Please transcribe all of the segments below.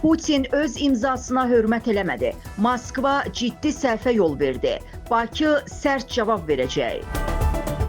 Putin öz imzasına hörmət eləmədi. Moskva ciddi səhvə yol verdi. Bakı sərt cavab verəcək.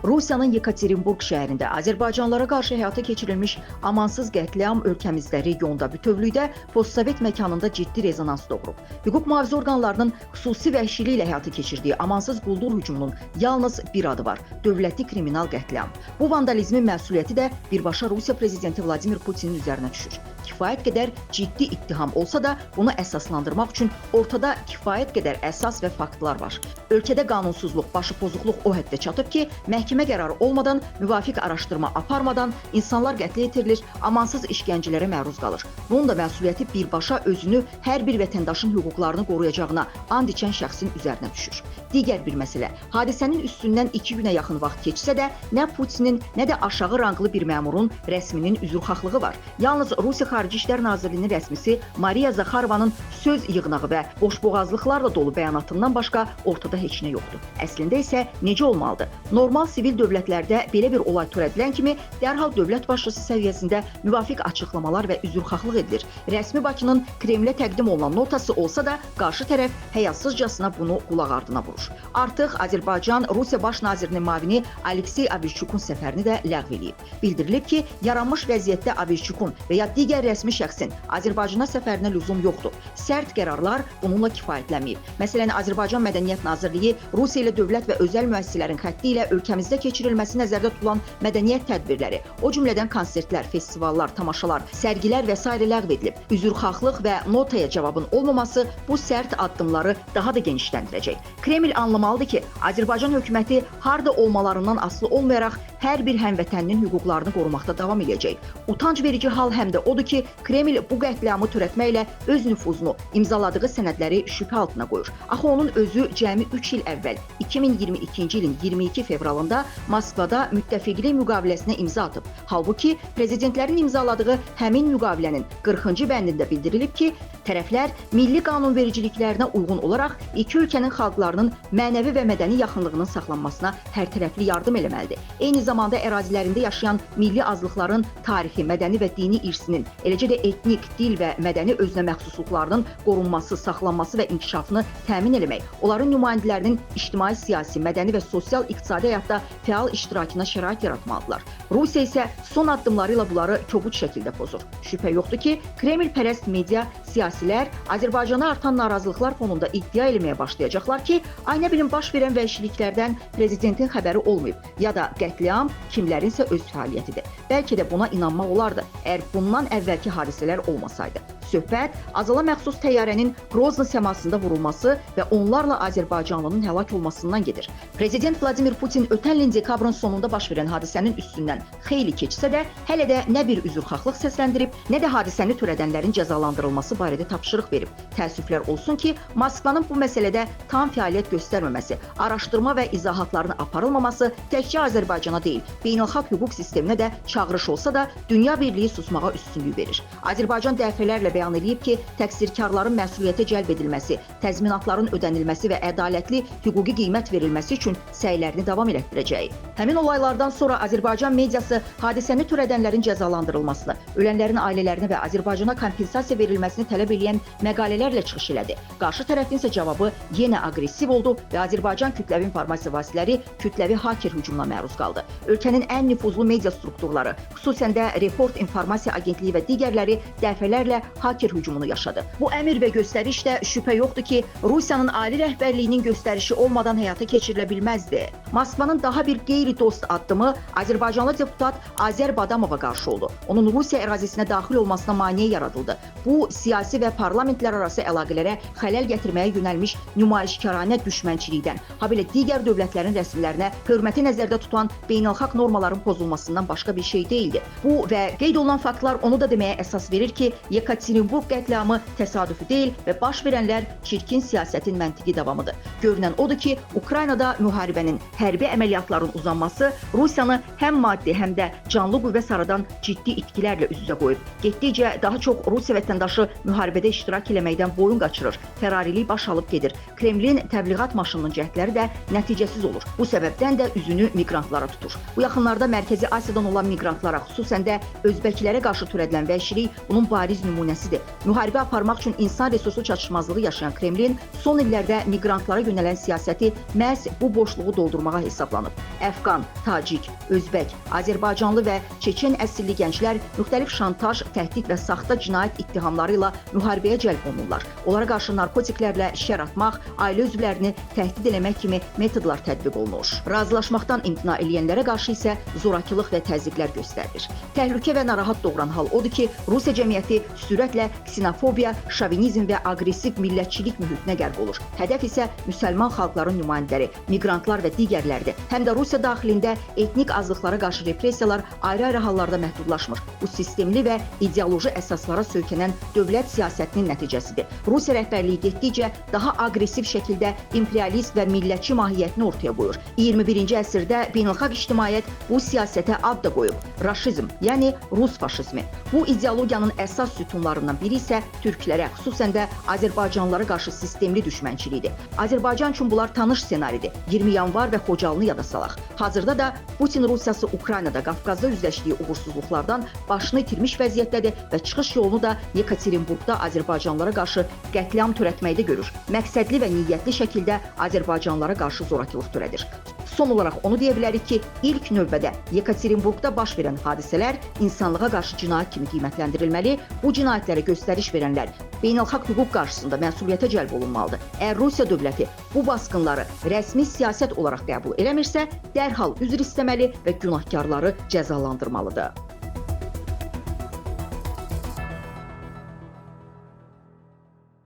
Rusiyanın Yekaterinburg şəhərində Azərbaycanlılara qarşı həyata keçirilmiş amansız qətliam ölkəmizdə regionda bütövlükdə postsovet məkanında ciddi rezonans doğurub. Hüquq mühafizə orqanlarının xüsusi vəhşiliklə həyata keçirdiyi amansız quldur hücumunun yalnız bir adı var: dövlətli kriminal qətliam. Bu vandalizmin məsuliyyəti də birbaşa Rusiya prezidenti Vladimir Putinin üzərinə düşür. Kifayət qədər ciddi ittiham olsa da bunu əsaslandırmaq üçün ortada kifayət qədər əsas və faktlar var. Ölkədə qanunsuzluq, başıpozuqluq o həddə çatıb ki, məhkəmə qərarı olmadan, müvafiq araşdırma aparmadan insanlar qətlə yetirilir, amansız işgəncələrə məruz qalır. Bunun da məsuliyyəti birbaşa özünü hər bir vətəndaşın hüquqlarını qoruyacağına and içən şəxsin üzərinə düşür. Digər bir məsələ, hadisənin üstündən 2 günə yaxın vaxt keçsə də, nə Putinin, nə də aşağı ranqlı bir məmurun rəsminin üzrxaxlığı var. Yalnız Rusiya Xarici İşlər Nazirliyinin rəsmisi Mariya Zakharovanın söz yığınağı və boşboğazlıqlarla dolu bəyanatından başqa ortada heç nə yoxdur. Əslində isə necə olmalıdır? Normal sivil dövlətlərdə belə bir olay törədilən kimi dərhal dövlət başçısı səviyyəsində müvafiq açıqlamalar və üzrxahlıq edilir. Rəsmi Bakının Kremlə təqdim olunan notası olsa da qarşı tərəf həyasızcasına bunu qulaq ardına vurur. Artıq Azərbaycan Rusiya Baş Nazirinin müavini Aleksey Averçukun səfərini də ləğv edib. Bildirilib ki, yaranmış vəziyyətdə Averçukun və ya digər rəsmi şəxsin Azərbaycana səfərinə lüzum yoxdur. Sərt qərarlar bununla kifayətlənməyib. Məsələn, Azərbaycan Mədəniyyət Nazirliyi Rusiya ilə dövlət və özəl müəssisələrin xətti ilə ölkəmizdə keçirilməsi nəzərdə tutulan mədəniyyət tədbirləri, o cümlədən konsertlər, festivallar, tamaşalar, sərgilər və s. ləğv edilib. Üzrxahlıq və notaya cavabın olmaması bu sərt addımları daha da genişləndirəcək. Kreml anlamalıdır ki, Azərbaycan hökuməti harda olmalarından asılı olmayaraq hər bir həmvətəninin hüquqlarını qorumaqda davam edəcək. Utanc verici hal həm də odur ki, Kreml bu qətliamı törətməklə öz nüfuzunu, imzaladığı sənədləri şübhə altına qoyur. Axı onun özü cəmi 3 il əvvəl, 2022-ci ilin 22 fevralında Moskvada müttəfiqlik müqaviləsinə imza atıb. Halbuki prezidentlərin imzaladığı həmin müqavilənin 40-cı bəndində bildirilib ki, tərəflər milli qanunvericiliklərinə uyğun olaraq iki ölkənin xalqlarının mənəvi və mədəni yaxınlığının saxlanmasına hərtərəfli yardım eləməlidir. Eyni zamanda ərazilərində yaşayan milli azlıqların tarixi, mədəni və dini irsinin, eləcə də etnik, dil və mədəni özünəməxsusluqlarının qorunması, saxlanması və inkişafını təmin etmək, onların nümayəndələrinin ictimai, siyasi, mədəni və sosial-iqtisadi həyatda fəal iştirakına şərait yaratmalıdırlar. Rusiya isə son addımları ilə bunları kobud şəkildə pozur. Şübhə yoxdur ki, Kreml-pərəst media, siyasilər Azərbaycana artan narazılıqlar fonunda iddia eləməyə başlayacaqlar ki, ay nə bilim baş verən vəhşiliklərdən prezidentin xəbəri olmayıb ya da qətliam kimlərinsə öz fəaliyyətidir. Bəlkə də buna inanmaq olardı, əgər bundan əvvəlki hadisələr olmasaydı. Söhbət Azala məxsus təyyarənin Grozny səmasında vurulması və onlarla Azərbaycanlının həlak olmasından gedir. Prezident Vladimir Putin ötən ilin dekabrın sonunda baş verən hadisənin üstündən xeyli keçsə də, hələ də nə bir üzrxahlıq səsləndirib, nə də hadisəni törədənlərin cəzalandırılması barədə tapşırıq verib. Təəssüflər olsun ki, Moskvanın bu məsələdə tam fəaliyyət göstərməməsi, araşdırma və izahatların aparılmaması təkcə Azərbaycana deyil, beynəlxalq hüquq sisteminə də çağırış olsa da, dünya birliyi susmağa üstünlük verir. Azərbaycan dəfələrlə bəyan edib ki, təqsirkarların məsuliyyətə cəlb edilməsi, təzminatların ödənilməsi və ədalətli hüquqi qiymət verilməsi üçün səylərini davam etdirəcək. Həmin olaylardan sonra Azərbaycan mediası hadisəni törədənlərin cəzalandırılmasını, ölənlərin ailələrinə və Azərbaycana kompensasiya verilməsini tələb edən məqalələrlə çıxış elədi. Qarşı tərəfin isə cavabı yenə aqressiv oldu və Azərbaycan kütləvi informasiya vasitələri kütləvi haker hücumuna məruz qaldı. Ölkənin ən nüfuzlu media strukturları, xüsusən də Report İnformasiya Agentliyi və digərləri dəfələrlə haker hücumunu yaşadı. Bu əmr və göstəriş də şübhə yoxdur ki, Rusiyanın ali rəhbərliyinin göstərişi olmadan həyata keçirilə bilməzdi. Moskvanın daha bir qeyri-dost addımı Azərbaycanlı deputat Azər Badamova qarşı oldu. Onun Rusiya ərazisinə daxil olmasına maneə yaradıldı. Bu, siyasi və parlamentlər arası əlaqələrə xələl gətirməyə yönəlmiş nümayişkaranə düşmənçilikdən, habelə digər dövlətlərin rəsmilərinə hörməti nəzərdə tutan beynəlxalq normaların pozulmasından başqa bir şey deyildi. Bu və qeyd olunan faktlar onu da deməyə əsas verir ki, Yekaterinburg qətliamı təsadüfi deyil və baş verənlər çirkin siyasətin məntiqi davamıdır. Görünən odur ki, Ukraynada müharibənin hərbi əməliyyatların uzanması Rusiyanı həm maddi, həm də canlı qüvvə saradan ciddi itkilərlə üz-üzə qoyub. Getdikcə daha çox Rusiya vətəndaşı müharibədə iştirak eləməkdən boyun qaçırır, fərarilik baş alıb gedir. Kremlin təbliğat maşınının cəhdləri də nəticəsiz olur. Bu səbəbdən də üzünü miqrantlara tutur. Bu yaxınlarda Mərkəzi Asiyadan olan miqrantlara, xüsusən də özbəklərə qarşı törədilən vəhşilik bunun bariz nümunəsidir. Müharibə aparmaq üçün insan resursu çatışmazlığı yaşayan Kremlin son illərdə miqrantlara yönələn siyasəti məhz bu boşluğu doldurmağa hesablanıb. Əfqan, tacik, özbək, azərbaycanlı və çeçen əsilli gənclər müxtəlif şantaj, təhdid və saxta cinayət ittihamları ilə müharibəyə cəlb olunurlar. Onlara qarşı narkotiklərlə şər atmaq, ailə üzvlərini təhdid eləmək kimi metodlar tətbiq olunur. Razılaşmaqdan imtina edənlərə qarşı isə zorakılıq və təzyiqlər göstərilir. Təhlükə və narahat doğuran hal odur ki, Rusiya cəmiyyəti sürətlə ksenofobiya, şovinizm və aqressiv millətçilik mühitinə qərq olur. Hədəf isə müsəlman xalqların nümayəndələri, miqrantlar və digərlərdir. Həm də Rusiya daxilində etnik azlıqlara qarşı repressiyalar ayrı-ayrı hallarda məhdudlaşmır. Bu sistemli və ideoloji əsaslara söykənən dövlət siyasətinin nəticəsidir. Rusiya rəhbərliyi getdikcə daha aqressiv şəkildə imperialist və millətçi mahiyyətini ortaya qoyur. 21-ci əsrdə beynəlxalq ictimaiyyət bu siyasətə ad da qoyub. Raşizm, yəni Rus faşizmi. Bu ideologiyanın əsas sütunlarından biri isə türklərə, xüsusən də azərbaycanlılara qarşı sistemli düşmənçilikdir. Azərbaycan üçün bunlar tanış ssenaridir. 20 yanvar və Xocalını yada salaq. Hazırda da Putin Rusiyası Ukraynada, Qafqazda üzləşdiyi uğursuzluqlardan başını itirmiş vəziyyətdədir və çıxış yolunu da Yekaterinburqda azərbaycanlılara qarşı qətliam törətməkdə görür. Məqsədli və niyyətli şəkildə azərbaycanlılara qarşı zorakılıq törədir. Son olaraq onu deyə bilərik ki, ilk növbədə Yekaterinburqda baş verən hadisələr insanlığa qarşı cinayət kimi qiymətləndirilməli, bu cinayətlərə göstəriş verənlər beynəlxalq hüquq qarşısında məsuliyyətə cəlb olunmalıdır. Əgər Rusiya dövləti bu basqınları rəsmi siyasət olaraq qəbul eləmirsə, dərhal üzr istəməli və günahkarları cəzalandırmalıdır.